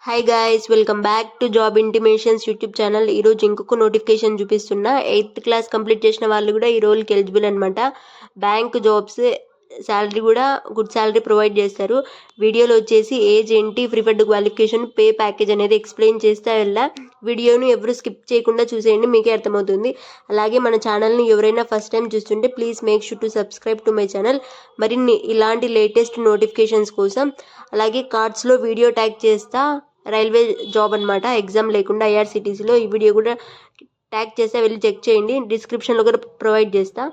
Hi guys, welcome back to job intimations YouTube channel. ఈరోజు ఇంకొక notification చూపిస్తున్నా. 8th class complete చేసిన వాళ్ళు కూడా ఈ రోల్కి ఎలిజిబుల్ అనమాట. బ్యాంక్ జాబ్స్, శాలరీ కూడా గుడ్ శాలరీ ప్రొవైడ్ చేస్తారు. వీడియోలో వచ్చేసి ఏజ్ ఏంటి, ప్రిఫర్డ్ క్వాలిఫికేషన్, పే ప్యాకేజ్ అనేది ఎక్స్ప్లెయిన్ చేస్తా వెళ్ళా. వీడియోను ఎవరు స్కిప్ చేయకుండా చూసేయండి, మీకే అర్థమవుతుంది. అలాగే మన ఛానల్ని ఎవరైనా ఫస్ట్ టైం చూస్తుంటే please make sure to subscribe to my channel. మరిన్ని ఇలాంటి లేటెస్ట్ నోటిఫికేషన్స్ కోసం. అలాగే కార్డ్స్లో వీడియో ట్యాగ్ చేస్తా, రైల్వే జాబ్ అనమాట, ఎగ్జామ్ లేకుండా ఐఆర్సిటీసీలో. ఈ వీడియో కూడా ట్యాగ్ చేస్తే వెళ్ళి చెక్ చేయండి, డిస్క్రిప్షన్లో కూడా ప్రొవైడ్ చేస్తా.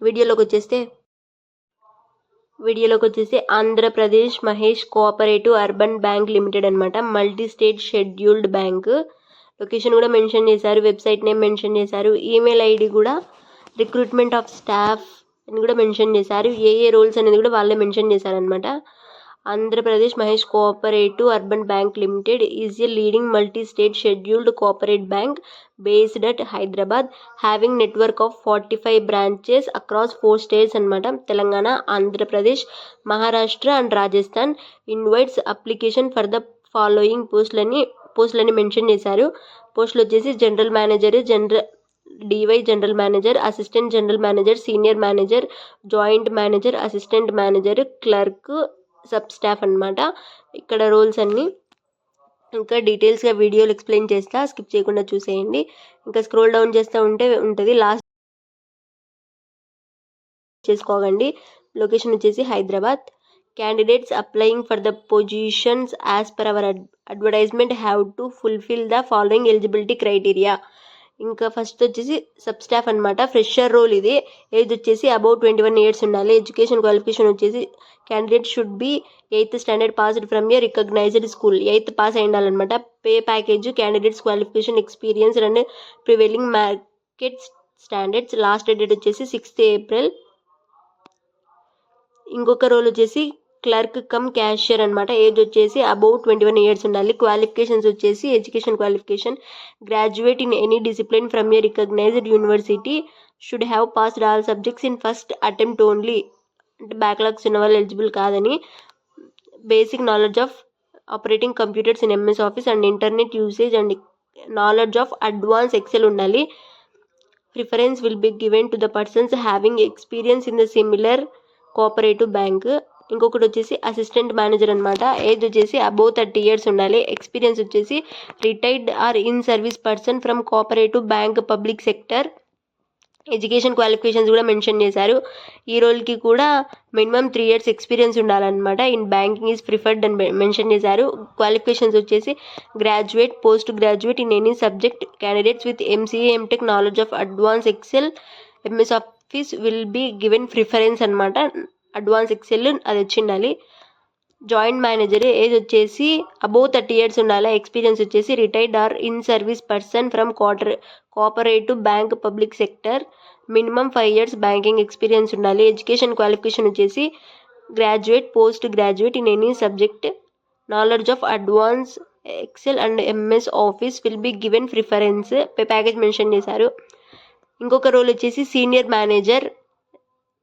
వీడియోలోకి వచ్చేసి Andhra Pradesh Mahesh cooperative urban bank limited అనమాట. Multi state scheduled bank. Location కూడా మెన్షన్ చేశారు, వెబ్సైట్ నేమ్ మెన్షన్ చేశారు, ఈమెయిల్ ఐడి కూడా, రిక్రూట్మెంట్ ఆఫ్ స్టాఫ్ అని కూడా మెన్షన్ చేశారు. ఏ రోల్స్ అనేది కూడా వాళ్ళే మెన్షన్ చేశారనమాట. Andhra Pradesh Mahesh cooperative urban bank limited is a leading multi state scheduled cooperate bank based at Hyderabad, having network of 45 branches across 4 states అనమాట. Telangana, Andhra Pradesh, Maharashtra and Rajasthan. Invites application for the following పోస్టులని mention చేశారు. పోస్టులు వచ్చేసి general manager, general manager, assistant general manager, senior manager, joint manager, assistant manager, clerk, sub staff అనమాట. ఇక్కడ roles అన్నీ ఇంకా డీటెయిల్స్గా వీడియోలు explain చేస్తా, స్కిప్ చేయకుండా చూసేయండి. ఇంకా స్క్రోల్ డౌన్ చేస్తూ ఉంటుంది, లాస్ట్ చేసుకోకండి. లొకేషన్ వచ్చేసి Hyderabad. Candidates applying for the positions as per our advertisement have to fulfil the following eligibility criteria. ఇంకా ఫస్ట్ వచ్చేసి సబ్ స్టాఫ్ అనమాట, ఫ్రెషర్ రోల్ ఇది. ఏజ్ వచ్చేసి అబౌవ్ 21 years ఉండాలి. ఎడ్యుకేషన్ క్వాలిఫికేషన్ వచ్చేసి candidate should be 8th standard passed from a recognised school. 8th pass అయి ఉండాలన్నమాట. Pay package, candidates qualification, experience and prevailing market standards. Last date వచ్చేసి 6th April. ఇంకొక role వచ్చేసి clerk cum cashier అనమాట. Age వచ్చేసి above 21 years ఉండాలి. Qualifications వచ్చేసి education qualification graduate in any discipline from a recognised university, should have passed all subjects in first attempt only. అంటే backlogs ఉన్న వాళ్ళు ఎలిజిబుల్ కాదని. Basic knowledge of operating computers in MS Office and internet usage and knowledge of advance Excel ఉండాలి. Preference will be given to the persons having experience in the similar cooperative bank. ఇంకొకటి వచ్చేసి assistant manager అనమాట. Age వచ్చేసి above 30 years ఉండాలి. Experience వచ్చేసి retired or in service person from cooperative bank public sector. Education qualifications కూడా mention చేశారు. ఈ రోల్కి కూడా మినిమం 3 years ఎక్స్పీరియన్స్ ఉండాలన్నమాట. ఇన్ బ్యాంకింగ్ ఈజ్ ప్రిఫర్డ్ అని మెన్షన్ చేశారు. క్వాలిఫికేషన్స్ వచ్చేసి graduate, post graduate in any subject. Candidates with MCA, MTech, knowledge of advance Excel, MS Office will be given preference అనమాట. అడ్వాన్స్ ఎక్సెల్ అది వచ్చి ఉండాలి. Joint manager age వచ్చేసి above 30 years ఉండాలి. Experience వచ్చేసి retired or in service person from cooperative bank public sector. Minimum 5 years banking experience ఉండాలి. Education qualification వచ్చేసి graduate, post graduate in any subject. Knowledge of advance Excel and MS Office will be given preference. Pay package mention చేశారు. ఇంకొక role వచ్చేసి senior manager.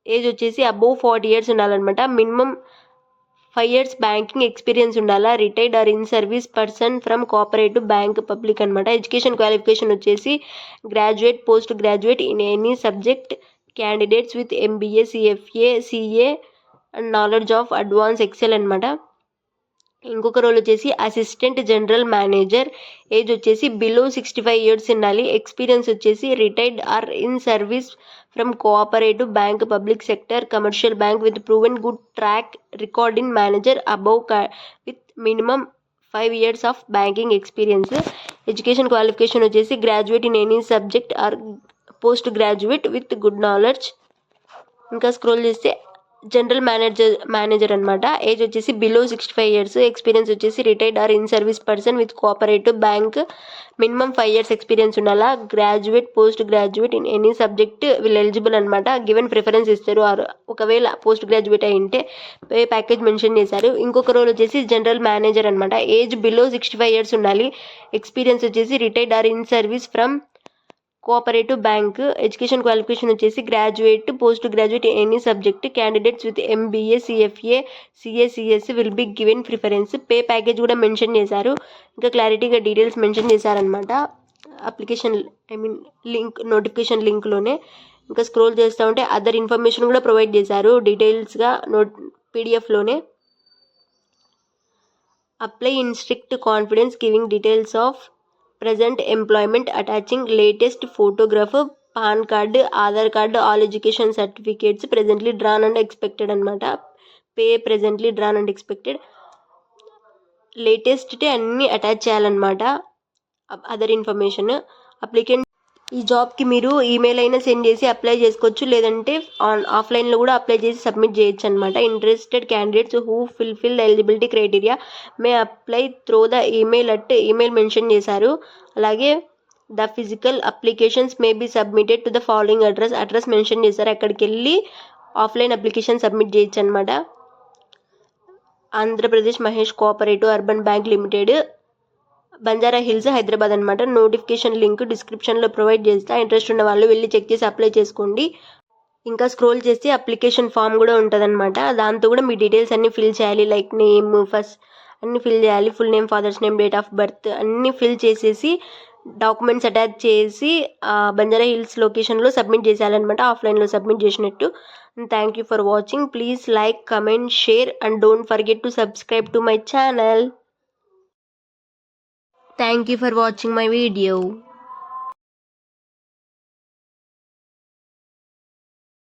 Age వచ్చేసి above 40 years ఉండాలన్నమాట. Minimum 5 years banking experience ఉండాలా. Retired or in service person from cooperative bank public అనమాట. Education qualification వచ్చేసి graduate, post graduate in any subject. Candidates with MBA, CFA, CA and knowledge of advance Excel అనమాట. ఇంకొక role వచ్చేసి assistant general manager. Age వచ్చేసి below 65 years ఉండాలి. Experience వచ్చేసి retired or in service from cooperative bank public sector commercial bank with proven good track record in manager above with minimum 5 years of banking experience. Education qualification వచ్చేసి graduate in any subject or post graduate with good knowledge. ఇంకా scroll చేస్తే general manager అనమాట. Age వచ్చేసి below 65 years. Experience వచ్చేసి retired or in service person with cooperative bank. Minimum 5 years experience ఉండాలా. Graduate, post graduate in any subject వీళ్ళు eligible అనమాట. Given preference ఇస్తారు. ఒకవేళ పోస్ట్ గ్రాడ్యుయేట్ అయి ఉంటే పే ప్యాకేజ్ మెన్షన్ చేశారు. ఇంకొక రోల్ వచ్చేసి జనరల్ మేనేజర్ అనమాట. ఏజ్ బిలో 65 years ఉండాలి. ఎక్స్పీరియన్స్ వచ్చేసి retired or in service from cooperative bank. Education qualification వచ్చేసి graduate, post graduate any subject. Candidates with MBA, CFA, CACS will be given preference. Pay package కూడా mention చేశారు. ఇంకా క్లారిటీగా details mention చేశారనమాట application link, notification లింక్లోనే. ఇంకా scroll చేస్తూ ఉంటే అదర్ ఇన్ఫర్మేషన్ కూడా ప్రొవైడ్ చేశారు డీటెయిల్స్గా PDFలోనే. Apply in strict confidence giving details of present employment attaching latest photograph, PAN card, Aadhaar card, all education certificates presently drawn and expected అనమాట. Pay presently drawn and expected. Latest అన్నీ attach చేయాలన్నమాట. Other information. Applicant ఈ జాబ్కి మీరు email అయినా send చేసి apply చేసుకోవచ్చు, లేదంటే ఆఫ్లైన్లో కూడా అప్లై చేసి సబ్మిట్ చేయొచ్చు అనమాట. Interested candidates who fulfil eligibility criteria may apply through the email mention చేశారు. అలాగే the physical applications may be submitted to the following address mention చేశారు. అక్కడికి వెళ్ళి ఆఫ్లైన్ అప్లికేషన్ సబ్మిట్ చేయొచ్చు అనమాట. Andhra Pradesh Mahesh cooperative urban bank limited, Banjara hills, Hyderabad అనమాట. Notification link డిస్క్రిప్షన్లో provide చేస్తా. ఇంట్రెస్ట్ ఉన్న వాళ్ళు వెళ్ళి చెక్ చేసి అప్లై చేసుకోండి. ఇంకా స్క్రోల్ చేసి అప్లికేషన్ ఫామ్ కూడా ఉంటుందన్నమాట. దాంతో కూడా మీ డీటెయిల్స్ అన్నీ ఫిల్ చేయాలి. లైక్ నేమ్, ఫస్ట్ అన్నీ ఫిల్ చేయాలి. Full name, father's name, date of birth అన్నీ ఫిల్ చేసేసి డాక్యుమెంట్స్ అటాచ్ చేసి బంజారా హిల్స్ లొకేషన్లో సబ్మిట్ చేసేయాలన్నమాట, ఆఫ్లైన్లో సబ్మిట్ చేసినట్టు. Thank you for watching. Please like, comment, share and don't forget to subscribe to my channel. Thank you for watching my video.